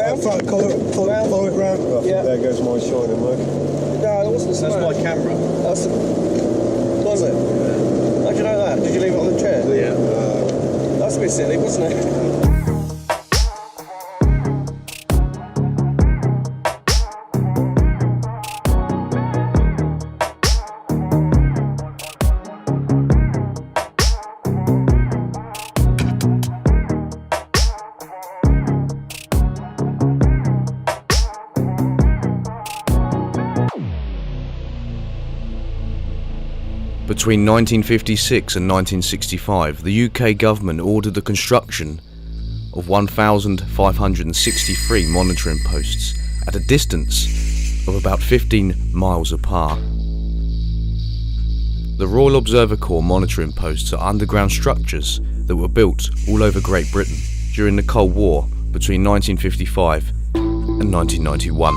Follow it round. Oh, yeah. There goes my shining work. No, it wasn't. That's my camera. Was it? Yeah. How'd you know that? Did you leave it on the chair? Yeah. That's a bit silly, wasn't it? Between 1956 and 1965, the UK government ordered the construction of 1,563 monitoring posts at a distance of about 15 miles apart. The Royal Observer Corps monitoring posts are underground structures that were built all over Great Britain during the Cold War between 1955 and 1991.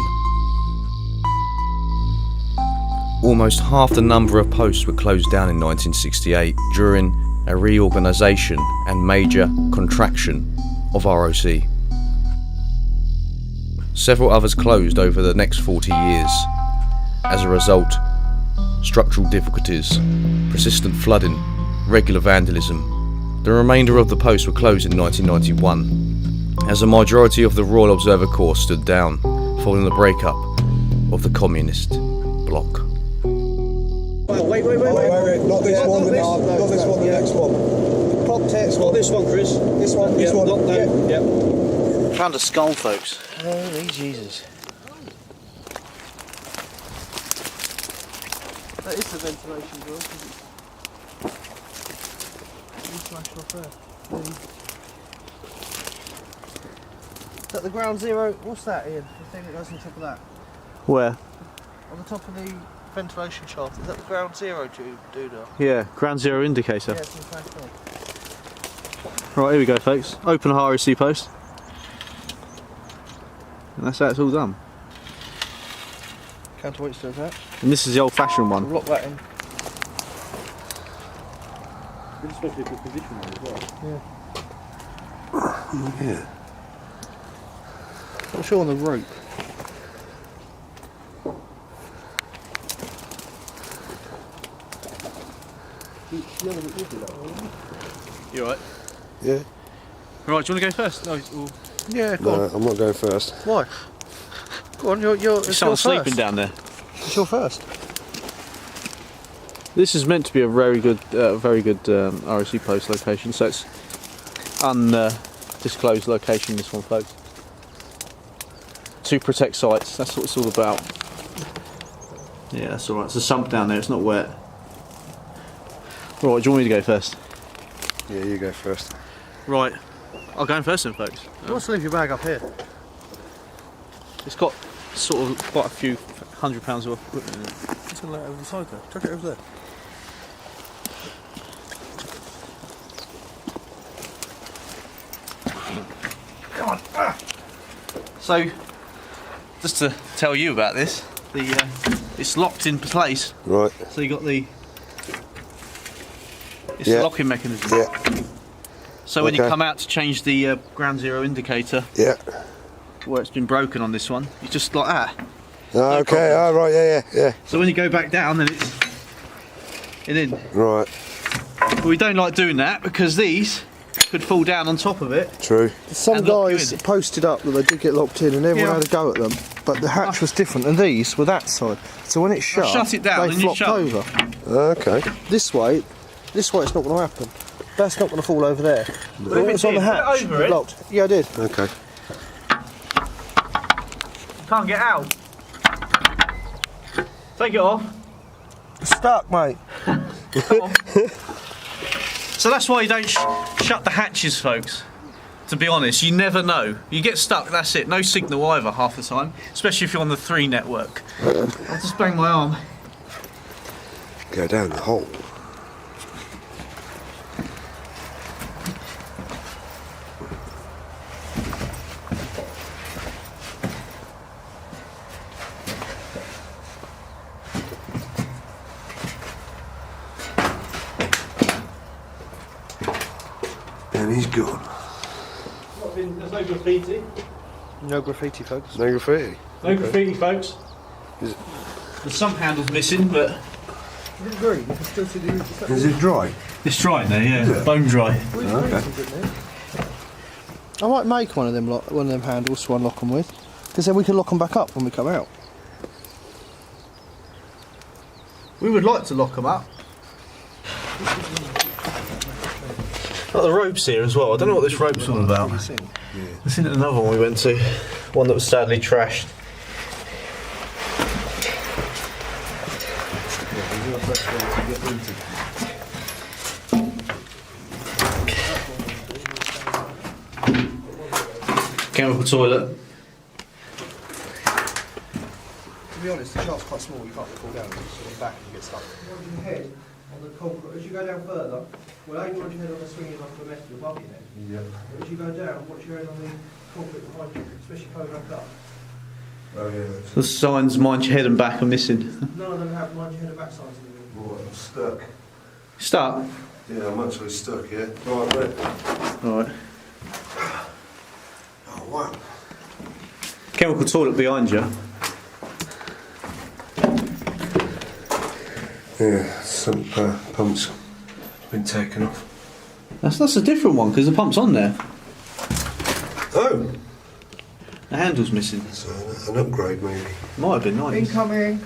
Almost half the number of posts were closed down in 1968 during a reorganisation and major contraction of ROC. Several others closed over the next 40 years. As a result, structural difficulties, persistent flooding, regular vandalism. The remainder of the posts were closed in 1991, as a majority of the Royal Observer Corps stood down following the breakup of the Communist bloc. Wait. Not this one, the next one. Prop text. Well, this one, Chris. This one. Lockdown. Yeah. Found a skull, folks. Holy Jesus. That is the ventilation door, because it's smashed off there. Is that the ground zero? What's that, Ian? The thing that goes on top of that? Where? On the top of the ventilation shaft. Is that the ground zero doodah? Yeah, ground zero indicator. Yeah, it's smashed off. Right, here we go, folks. Open a ROC post. And that's how it's all done. Counterweight does that. And this is the old-fashioned one. We'll lock that in. Especially for position as well. Yeah. Yeah. Not sure on the rope. You alright? Yeah. Right, do you want to go first? No, Yeah, go No, on. I'm not going first. Why? Go on, it's your someone sleeping first. down there. It's your first. This is meant to be a very good ROC post location, so it's undisclosed location, this one, folks. To protect sites, that's what it's all about. Yeah, that's alright. It's a sump down there, it's not wet. Right, do you want me to go first? Yeah, you go first. Right, I'll go in first then, folks. You want to leave your bag up here? It's got sort of quite a few £100 worth of equipment in it. Just going to lay it over the side there. Chuck it over there. Come on. So, just to tell you about this, it's locked in place. Right. So you got the Yeah. locking mechanism. Yeah. So when you Okay. come out to change the ground zero indicator, Yeah. where it's been broken on this one, you just like that. Okay. All right. Yeah. So when you go back down, then it's in. Right. But we don't like doing that because these could fall down on top of it. True. Some And lock you guys in. posted up that they did get locked in and everyone Yeah. had a go at them. But the hatch was different and these were that side. So when it's shut, shut it down they and you flopped shut over. Okay. This way it's not going to happen. That's not going to fall over there. But if when it it's on the did, put it hatch, over it. locked. Yeah, I did. Okay. You can't get out. Take it off. It's stuck, mate. So that's why you don't shut the hatches, folks. To be honest, you never know. You get stuck, that's it. No signal either half the time, especially if you're on the 3 network. I'll just bang my arm. Go down the hole. And he's gone. There's no graffiti. No graffiti, folks. No graffiti. No graffiti, folks. Is- There's some handles missing, but Is it green? You can still see the... Is it dry? it's dry in there, yeah. Bone dry. I might make one of them handles to unlock them with, because then we can lock them back up when we come out. We would like to lock them up. Got the ropes here as well. I don't know what this rope's all about. I've seen another one we went to, one that was sadly trashed. Chemical toilet. To be honest, the shaft's quite small, you can't fall down, it's on your back and you get stuck. Watch your head on the concrete. As you go down further, well, aim your head on the swinging off the metal above your head. Yeah. But as you go down, watch your head on the concrete behind you, especially coming back up. Oh yeah. The signs, mind your head and back, are missing. None of them have mind your head and back signs in them. Oh, I'm stuck. Start. Yeah, I'm actually stuck here. Right, mate. Alright. Oh wow. Chemical toilet behind you. Yeah, some pumps been taken off. That's a different one because the pump's on there. Oh, The handle's missing. so an upgrade maybe. Might have been nice. Incoming!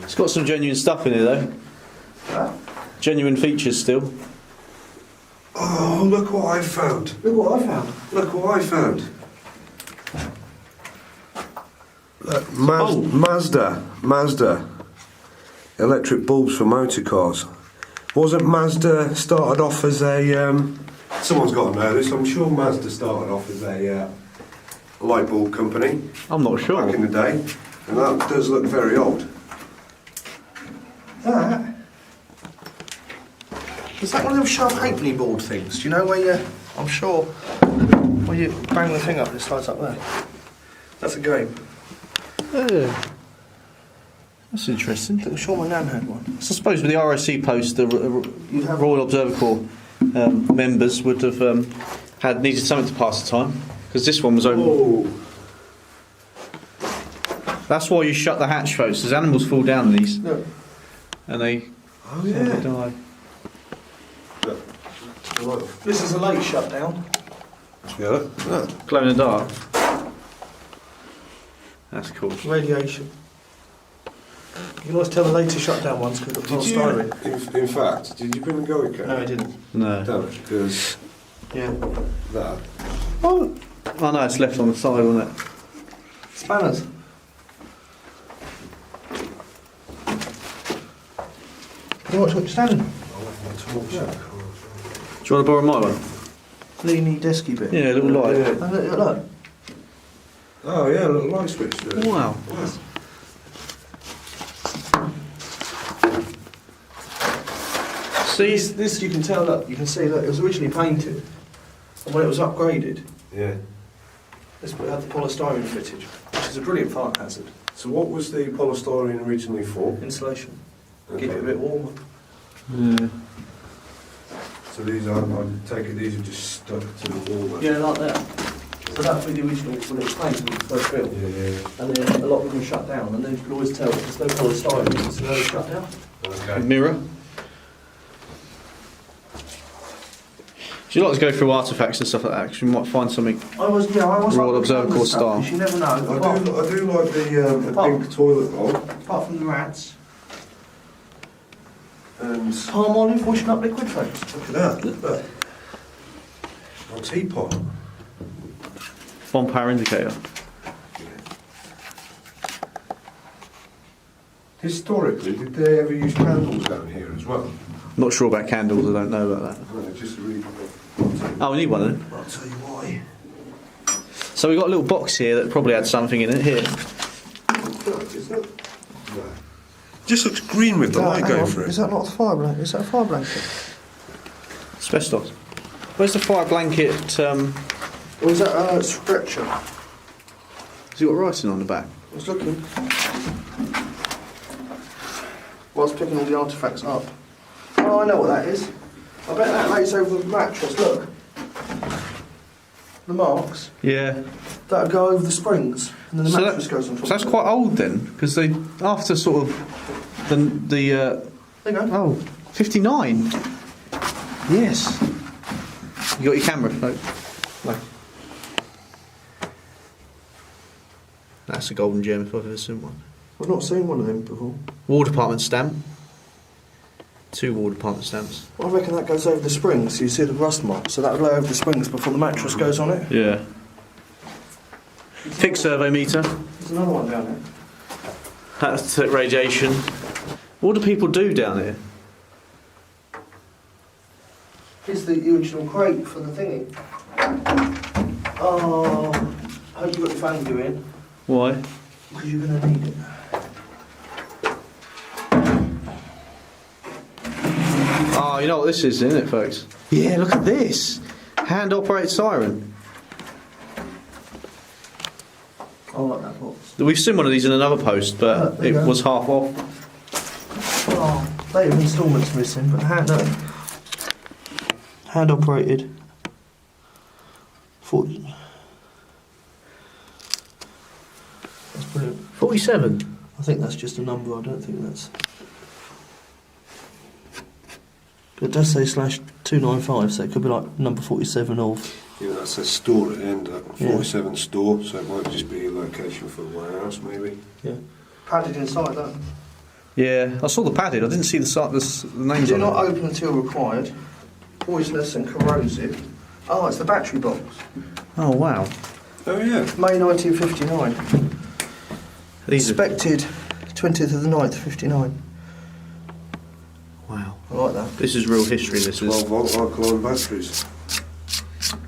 It's got some genuine stuff in it though. Genuine features still. Oh, look what I found. Look what I found. Look what I found. Look, Oh. Mazda. Electric bulbs for motor cars. Wasn't Mazda started off as a... someone's got to know this. I'm sure Mazda started off as a light bulb company I'm not sure. back in the day. And that does look very old. That? Is that one of them sharp halfpenny board things? Do you know where you... I'm sure... Where you bang the thing up and it slides up there. That's a game. Oh. That's interesting. I'm sure my nan had one. So I suppose with the RSC post, the Royal Observer Corps members would have needed something to pass the time because this one was open. Oh, That's why you shut the hatch, folks. Because animals fall down these Look. and they oh yeah. die. Look. This is a late shutdown. Yeah, look. Glow in the dark. That's cool. Radiation. You can always tell the later shutdown ones because of the Did you, polystyrene. in fact, did you bring a Goico? No, I didn't. No. Damn it, because Yeah. that. Oh, Oh no, it's left on the side, wasn't it? spanners. You watch what you're standing? Do you want to borrow my one? Leany desky bit. Yeah, a little light. Oh, look, look. Oh yeah, a little light switch there. Wow. See, This you can tell, look, you can see, look, it was originally painted. And when it was upgraded, Yeah. this had the polystyrene fitted, which is a brilliant fire hazard. So what was the polystyrene originally for? Insulation. Keep it a bit warmer. yeah. So these are, I take it these are just stuck to the wall then? Yeah, like that. So that was the original when it was painted when it was first built. Yeah, And then a lot of them shut down, and then you can always tell there's no polystyrene, so they shut down. Okay. Mirror. Do you like to go through artefacts and stuff like that? Because you might find something. I was Royal like Observer the Corps stuff, style. 'cause you never know. I do like the pink toilet bowl Apart from the rats. and Palm olive washing up liquid folks. look at that. Look. A teapot. Bomb power indicator. Historically, did they ever use candles down here as well? Not sure about candles. I don't know about that. No, just really. Oh, we need one then. I'll tell you why. So we've got a little box here that probably had something in it. Here. Look, isn't it? No. Just looks green with the light going through. Is that not a fire blanket? Is that a fire blanket? Asbestos. Where's the fire blanket? Or is that a stretcher? I Has it got writing on the back? was looking. Whilst picking all the artefacts up. I know what that is. I bet that lays over the mattress, look. The marks. Yeah. That'll go over the springs, and then the mattress goes on top. So that's quite old then, because they after sort of the There you go. oh 59. Yes. You got your camera, folks. No. That's a golden gem if I've ever seen one. I've not seen one of them before. War Department stamp. 2 War Department stamps. I reckon that goes over the springs, so you see the rust mark. So that'll lay over the springs before the mattress goes on it. Yeah. Thick survey meter. There's another one down there. That's to radiation. What do people do down here? Here's the original crate for the thingy. Oh, I hope you got your fan view in, Why? because you're going to need it. Oh, you know what this is, isn't it, folks? Yeah, look at this. Hand-operated siren. I like that box. We've seen one of these in another post, but there you it go. was half off. Oh, they have instalments missing, but hand operated. 40. That's brilliant. 47. I think that's just a number. I don't think that's. But it does say /295, so it could be like number 47 of. Yeah, that says store at the end, Yeah. 47 store, so it might just be a location for a warehouse, maybe. Yeah. Padded inside that. Yeah, I saw the padded. I didn't see the names Do on not it. open until required. Poisonous and corrosive. Oh, it's the battery box. Oh, wow. Oh yeah. May 1959. These are... Inspected 20th of the 9th, 59. Wow. I like that. This is real history, this 12 is. volt alkaline batteries.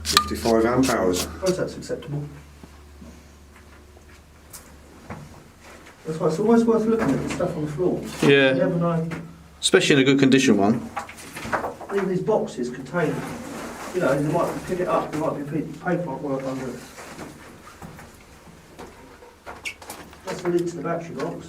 55 amp hours. I suppose that's acceptable. That's why it's always worth looking at the stuff on the floor. You Yeah, never know. especially in a good condition one. Even these boxes contain, you know, they might pick it up, there might be a piece of paper work under it. That's the lid to the battery box.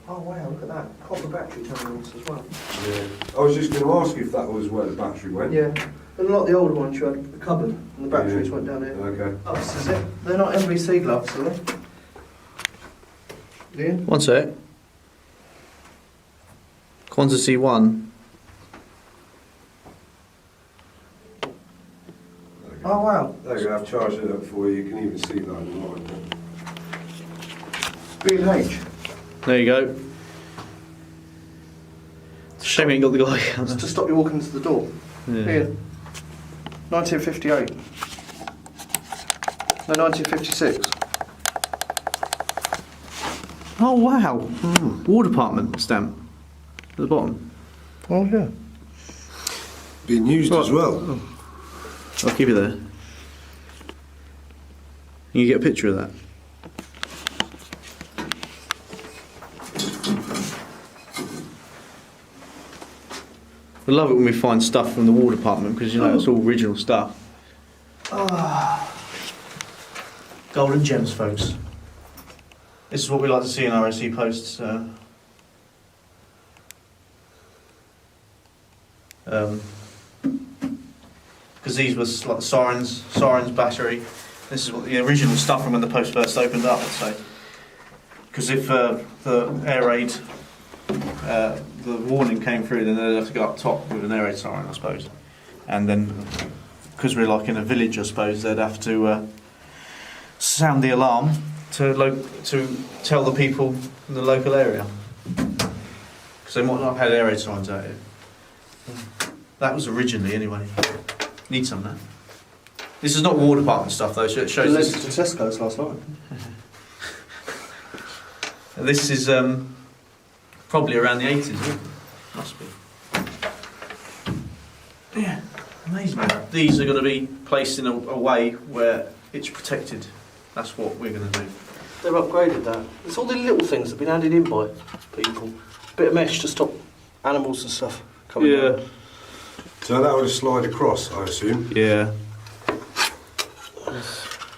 Oh wow, look at that. Copper battery terminals as well. Yeah. I was just going to ask if that was where the battery went. Yeah. And a lot of the older ones you had the cupboard and the batteries went down here. Okay. Oh, this is it. They're not MVC gloves, are they? Ian? One sec. Quantity 1. Oh wow. There you go, I've charged it up for you. You can even see that in the line. B&H. There you go. It's a shame you ain't got the guy. It's to stop you walking into the door. Yeah. Here. 1958. No, 1956. Oh wow. War Department stamp at the bottom. Oh yeah. Being used as well. I'll keep it there. You get a picture of that. I love it when we find stuff from the War Department because you know it's all original stuff. Golden gems, folks. This is what we like to see in RSC posts. Because these were like sirens battery. This is what the original stuff from when the post first opened up, I'd say. Because if the air raid, the warning came through, then they'd have to go up top with an air raid siren, I suppose. And then, because we're like in a village, I suppose, they'd have to sound the alarm to tell the people in the local area. Because they might not have had air raid sirens out here. That was originally, anyway. Need some of that. This is not War Department stuff, though, so it shows Led this. to Tesco's last night. This is probably around the 80s, isn't it? Must be. Yeah, amazing. These are going to be placed in a way where it's protected. That's what we're going to do. They've upgraded that. It's all the little things that have been added in by people. Bit of mesh to stop animals and stuff coming down. So that would slide across, I assume. Yeah.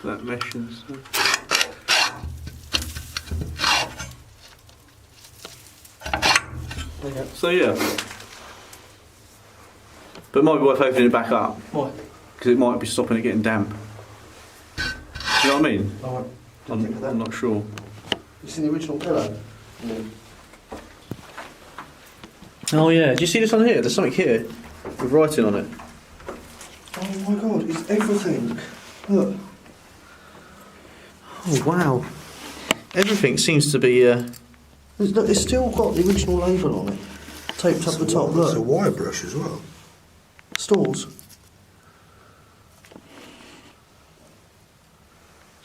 That mesh and stuff. Okay. So yeah. But it might be worth opening it back up. Why? Because it might be stopping it getting damp. Do you know what I mean? I won't. Didn't think of that. I'm not sure. You seen the original pillow? Oh yeah, do you see this on here? There's something here with writing on it. Oh my god, it's everything. Look. Oh wow. Everything seems to be Look, it's still got the original label on it. Taped up the top, It's a look. wire brush as well. Stores.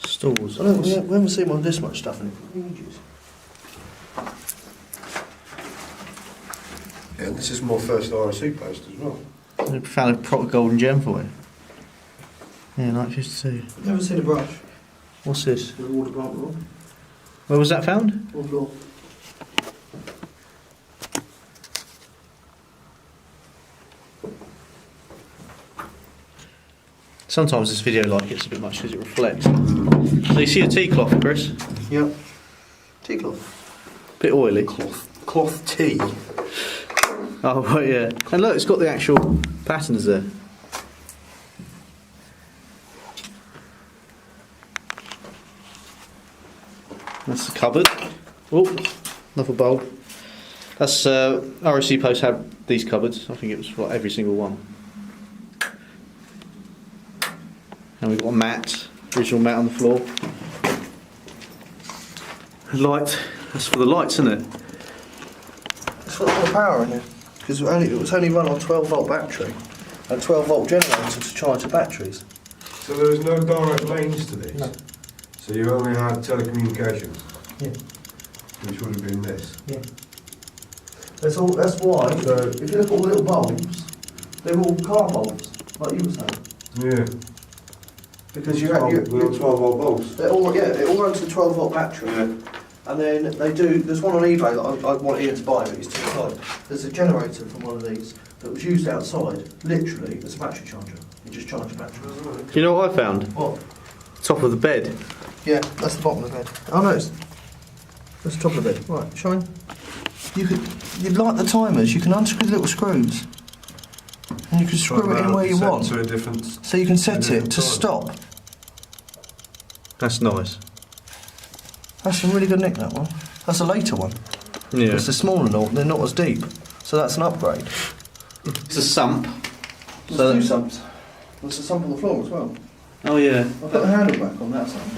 stores. I don't, we haven't seen one with this much stuff in it for ages. Yeah, and this is my first RSC post as well. I found a proper golden gem for it. Yeah, 1952. Never seen a brush. What's this? The water plant roll. Where was that found? On floor. Sometimes this video light gets a bit much because it reflects. So you see a tea cloth, Chris? Yep. Tea cloth. Bit oily. Cloth tea. Oh, right, yeah. And look, it's got the actual patterns there. That's the cupboard. Oh, another bulb. That's RSC Post had these cupboards. I think it was for every single one. And we've got a mat, original mat on the floor. Light. That's for the lights, isn't it? It's got a lot of power in it. Because it was only run on 12-volt battery. A 12-volt generator to charge the batteries. So there was no direct lanes to this? No. So you only had telecommunications? Yeah. Which would have been this? Yeah. That's why, if you look at all the little bulbs, they're all car bulbs, like you were saying. Yeah. Because They're all 12-volt bulbs. They all run to the 12-volt battery. And then they do, there's one on eBay that I want Ian to buy, but he's too tight. There's a generator from one of these that was used outside, literally, as a battery charger. You just charge a battery. Do you know what I found? What? Top of the bed. Yeah, that's the bottom of the bed. Oh no, that's the top of the bed. Right, shine. You'd like the timers, you can unscrew the little screws. And you can screw it in where you Set want. to a different... So you can set a it different to time. stop. That's nice. That's a really good nick, that one. That's a later one. Yeah. It's a smaller note, they're not as deep. So that's an upgrade. It's a sump. There's two sumps. There's a sump on the floor as well. Oh yeah. I've got the handle back on that sump.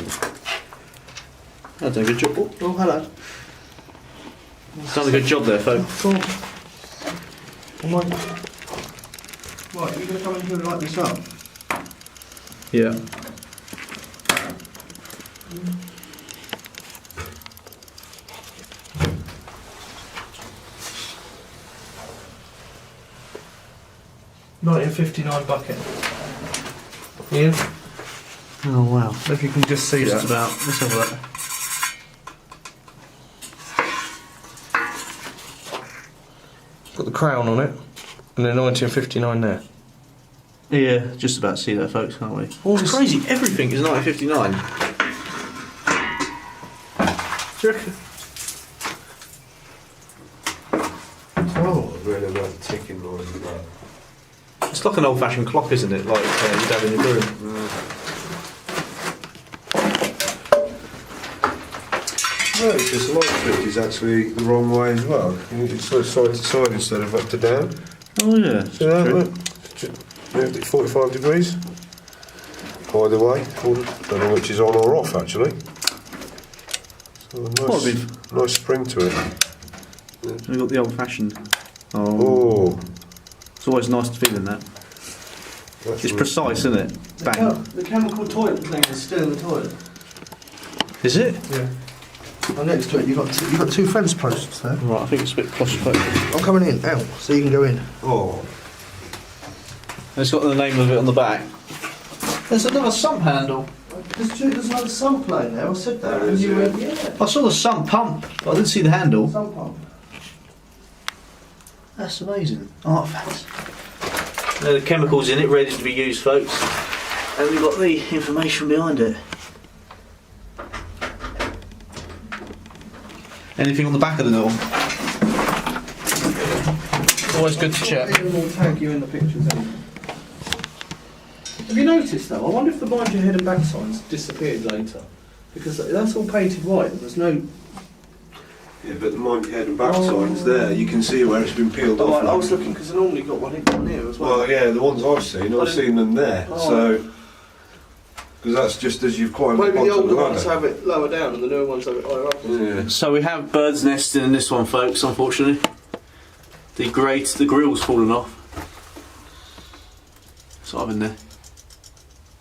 That's a good job. Oh, hello. Done a good job there, folks. Cool. Right, you're going to come in here and light this up? Yeah. $19.59 bucket. Ian, Oh wow. if you can just see Just that. about. Let's have a look. Got the crown on it, and then 1959 there. Yeah, just about to see that, folks, can't we? All It's this- crazy. Everything is 1959. Do you reckon? Oh, I really like the ticking noise of that. It's like an old-fashioned clock, isn't it? Like you'd have in your room. No, it's just the light switch is actually the wrong way as well. It's sort of side to side instead of up to down. Oh yeah. See that? True. Look. Moved it 45 degrees. Either way. Don't know which is on or off actually. So a Might nice, nice spring to it. We've got the old-fashioned. Oh. Oh, It's always nice to feel in that. that's It's precise, isn't it? Bang. The chemical toilet thing is still in the toilet. Is it? Yeah. And next to it, you've got two fence posts there. Right, I think it's a bit claustrophobic. I'm coming in, out, so you can go in. Oh, It's got the name of it on the back. There's another sump handle. There's another sump laying there, I said that. There And is, you yeah. went, yeah. I saw the sump pump, but I didn't see the handle. Sump pump. That's amazing. Artifacts. The chemicals in it, ready to be used, folks. And we've got the information behind it. Anything on the back of the door? Always good to check. Ian will tag you in the pictures anyway. Have you noticed though? I wonder if the mind your head and back signs disappeared later. Because that's all painted white and there's no... Yeah, but the mind head and back sign's there. You can see where it's been peeled Oh, off. I was looking because I normally got one down here as well. Well, yeah, the ones I've seen them there. Oh. So, because that's just as you've climbed Maybe up the onto older the ones ladder. have it lower down and the newer ones have it higher up. Yeah. So we have birds nesting in this one, folks, unfortunately. The grill's fallen off. Sort of in there.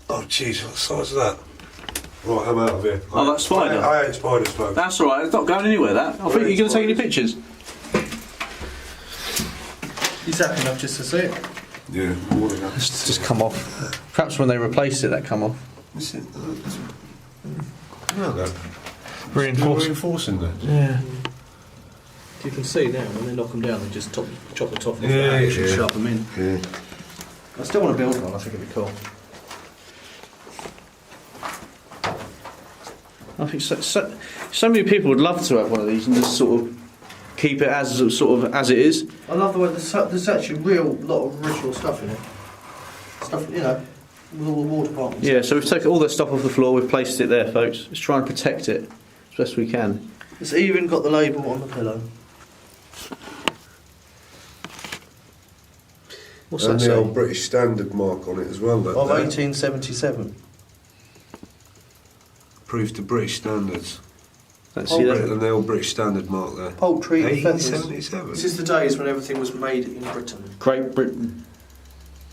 Oh, jeez, what size is that? Right, I'm out of here. Oh, that spider? I hate spiders, folks. That's alright, it's not going anywhere, that. I think you're going to take any pictures. He's happy enough just to see it. Yeah, more than that. It's just come off. Perhaps when they replaced it, that come off. Is it? No, that. Reinforced. Reinforcing that. Yeah. You can see now when they knock them down, they just chop the top off Yeah, the ash and yeah. shove them in. Yeah. I still want to build one. I think it'd be cool. I think so many people would love to have one of these and just sort of keep it as it is. I love the way there's actually real lot of original stuff in it. Stuff, you know, with all the war departments. Yeah, so we've taken all the stuff off the floor, we've placed it there, folks. Let's try and protect it as best we can. It's even got the label on the pillow. What's And that the say? old British Standard mark on it as well. That Of there. 1877. Proves to British standards. Let's see that. And the old British Standard mark there. Poultry and feathers. 1877. This is the days when everything was made in Britain. Great Britain.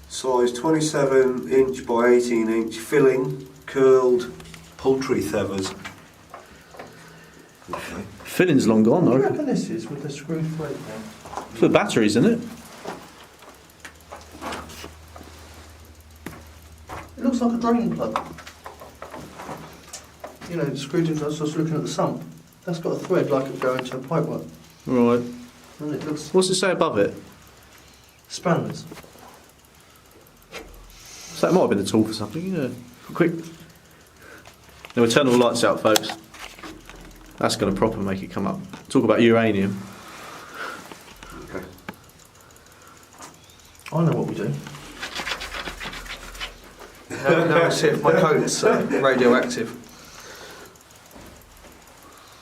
Size 27 inch by 18 inch, filling, curled, poultry feathers. Okay. Filling's long gone, What do you though. reckon this is with the screwed thread there? For the batteries, isn't it? It looks like a drain plug. You know, screwed into. I was just looking at the sump. That's got a thread like it would go into a pipework, Right. and it looks What's it say above it? spanners. So that might have been a tool for something, yeah. Quick. Now we'll turn all the lights out, folks. That's going to proper make it come up. Talk about uranium. Okay. I know what we do. Now I see if my coat's radioactive.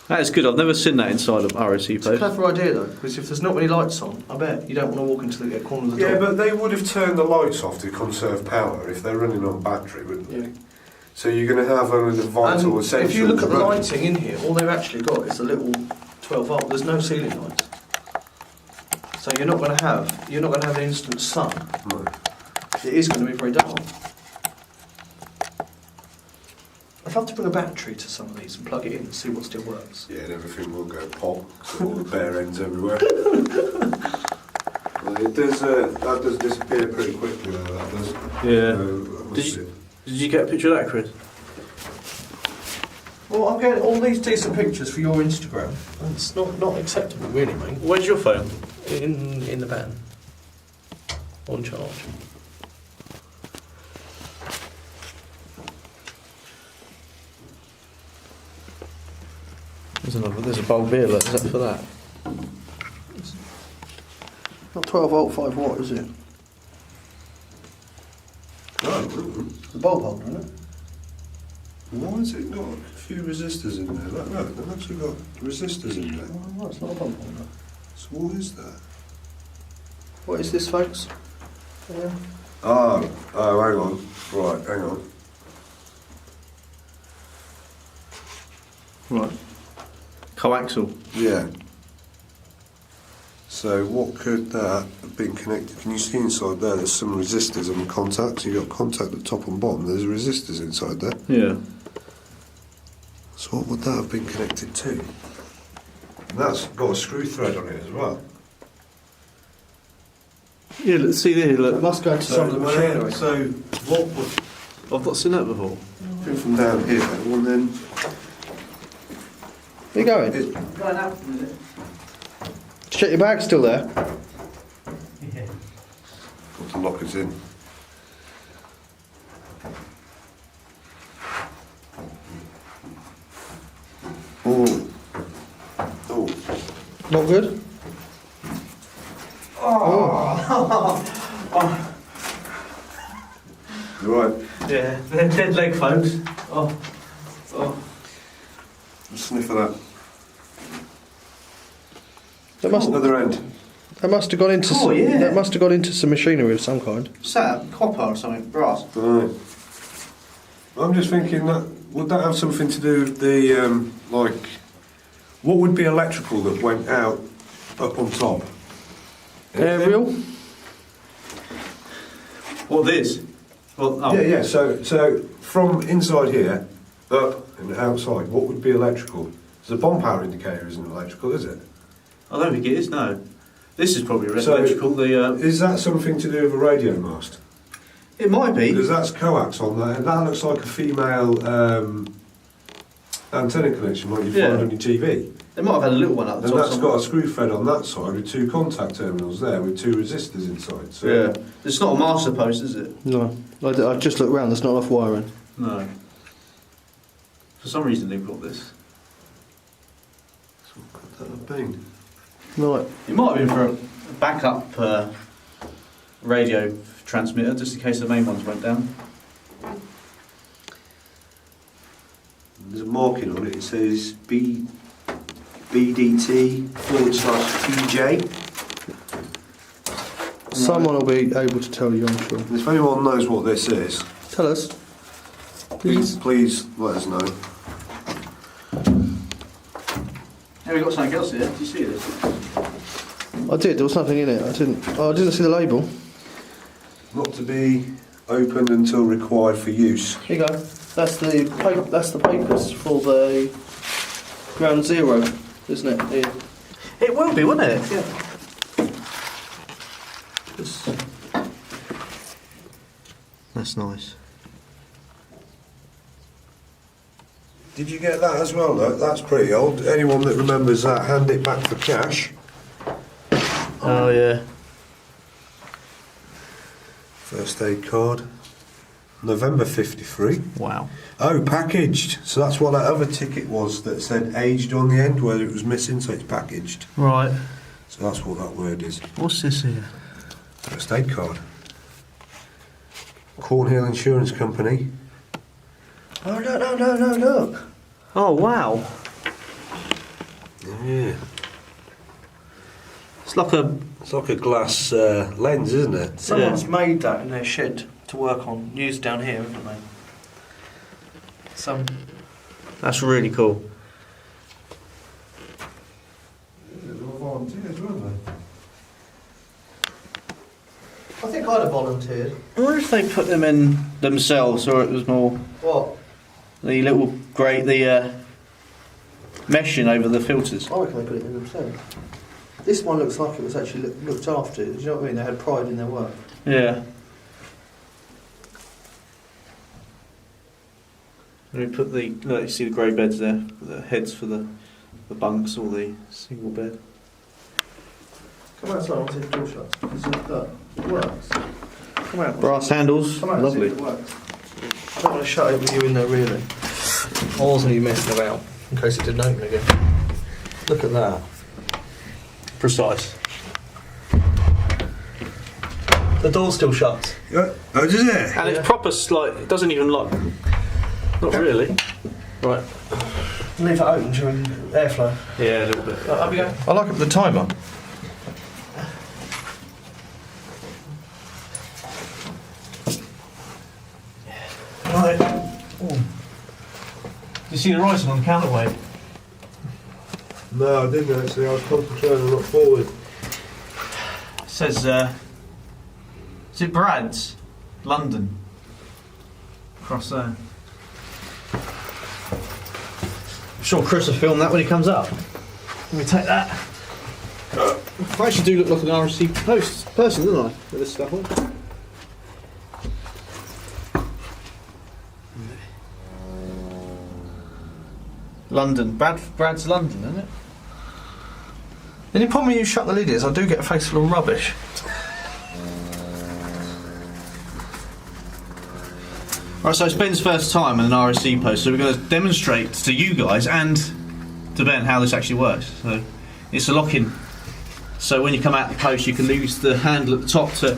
That is good. I've never seen that inside of ROC It's a post. clever idea though, because if there's not many lights on, I bet you don't want to walk into the corner of the Yeah, door. but they would have turned the lights off to conserve power if they're running on battery, wouldn't they? Yeah. So you're going to have only the vital And essentials. if you look at the running. lighting in here, all they've actually got is a little 12 volt. There's no ceiling lights, so you're not going to have an instant sun. No. It is going to be very dark. I'd love to bring a battery to some of these and plug it in and see what still works. Yeah, and everything will go pop. So all the bare ends everywhere. Well, it does. That does disappear pretty quickly. Though, that does. Yeah. That must Did be- Did you get a picture of that, Chris? Well, I'm getting all these decent pictures for your Instagram. And it's not acceptable, really, mate. Where's your phone? In the van, on charge. There's a bulb here, look. Is that for that? Not 12 volt, 5 watt, is it? Oh, The bulb holder, isn't it? why has it got a few resistors in there? Look, they've actually got resistors in there. Oh, no, it's not a bulb holder. So what is that? What is this, folks? Yeah. Oh, hang on. Right, hang on. Right. Coaxial. Yeah. So what could that have been connected? Can you see inside there? There's some resistors and contacts. You've got contact at the top and bottom. There's resistors inside there. Yeah. So what would that have been connected to? And that's got a screw thread on it as well. Yeah, let's see there, It look. must go to some of the machinery. So what would I've not seen that before. go from down here and then Where you going? it, Going out. Check your bag still there. put the lockers in. Oh. Oh. Not good. You right? Yeah, they're dead leg, folks. Oh. Sniff of that. That must Other end. have gone into Oh, yeah. that must have gone into some machinery of some kind. What's that? Copper or something? Brass? Right. I'm just thinking that would that have something to do with the like what would be electrical that went out up on top? Aerial? What this? Well, oh. Yeah. So from inside here up and outside, what would be electrical? The bomb power indicator isn't electrical, is it? I don't think it is, no. This is probably So- electrical. Is that something to do with a radio mast? It might be. Because that's coax on there, and that looks like a female antenna connection like you Yeah. find on your TV. They might have had a little one up the And top. that's got a screw thread on that side with two contact terminals there with two resistors inside. So Yeah. It's not a master post, is it? No. I've just looked round, there's not enough wiring. No. For some reason they've got this. what could that have been? Right. It might have been for a backup radio transmitter, just in case the main ones went down. There's a marking on it. It says BDT/TJ. Someone will be able to tell you, I'm sure. And if anyone knows what this is, Tell us. please let us know. Hey, we've got something else here. Do you see this? I did, there was nothing in it. I didn't see the label. Not to be opened until required for use. Here you go. That's the papers for the Ground Zero, isn't it? Here. It will be, won't it? Yeah. That's nice. Did you get that as well? Look, that's pretty old. Anyone that remembers that, hand it back for cash. Oh, yeah. First aid card. November 53. Wow. Oh, packaged. So that's what that other ticket was that said aged on the end, whether it was missing, so it's packaged. Right. So that's what that word is. What's this here? First aid card. Cornhill Insurance Company. Oh, no, look. Oh, wow. Yeah. It's like a... It's like a glass lens, isn't it? Someone's made that in their shed to work on. Used down here, haven't they? That's really cool. Volunteers, weren't they? I think I'd have volunteered. I wonder if they put them in themselves, or it was more What? the little meshing over the filters. I reckon they put it in themselves. This one looks like it was actually looked after. Do you know what I mean? They had pride in their work. Yeah. And we put the, look, you see the grey beds there, the heads for the bunks or the single bed. Come outside, I'll see if the door shuts. Look, it works. Come out. Brass handles, Come out and see lovely. if it works. I don't want to shut it with you in there, really. I wasn't even messing about, in case it didn't open again. Look at that. Precise. The door's still shut. Yeah. Oh, does it? And it's proper, like, it doesn't even lock. Not really. Right. Leave it open during airflow. Yeah, a little bit. Up we go. I like the timer. Right. You see the writing on the counterweight? No, I didn't actually. I was concentrating on look forward. It says, is it Brad's? London. Across there. I'm sure Chris will film that when he comes up. Let me take that. I actually do look like an RSC post person, don't I? With this stuff on. London. Brad's London, isn't it? The only problem when you shut the lid is I do get a face full of rubbish. Right, so it's Ben's first time in an RSC post, so we're going to demonstrate to you guys and to Ben how this actually works. So it's a lock-in So when you come out the post, you can use the handle at the top to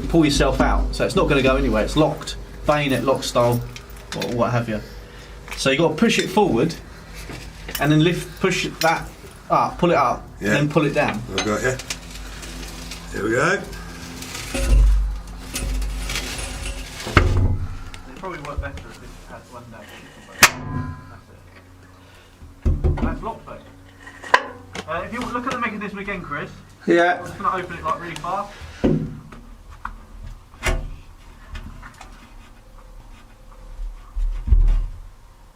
pull yourself out. So it's not going to go anywhere. It's locked, bayonet lock style, or what have you. So you got to push it forward, and then push that up, pull it up, Yeah. and then pull it down. I've got you. Here we go. It'd probably work better if it had one down. That's locked though. If you look at the mechanism again, Chris, Yeah. I'm just going to open it like really fast.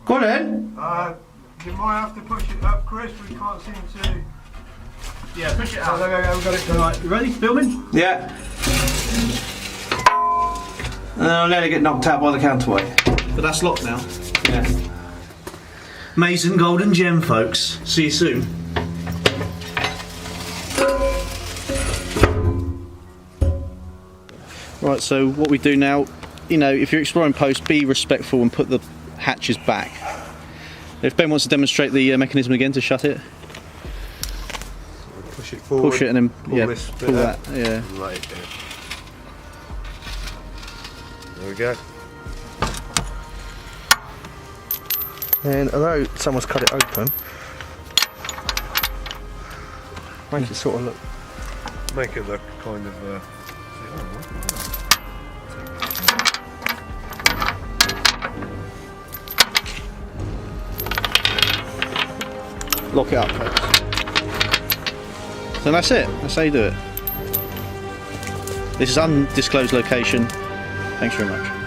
Go on then. You might have to push it up, Chris. We can't seem to. Yeah, push it out. Okay, we've got it. Right, you ready? Filming? Yeah. And then I'll let it get knocked out by the counterweight. But that's locked now. Yeah. Mason Golden Gem, folks. See you soon. Right, so what we do now, you know, if you're exploring post, be respectful and put the hatches back. If Ben wants to demonstrate the mechanism again to shut it, Push it forward. push it and then Pull this bit pull out. that. Yeah. And let it down. There we go. And although someone's cut it open, make it sort of look. Make it look kind of. Lock it up, folks. So that's it. That's how you do it. This is undisclosed location. Thanks very much.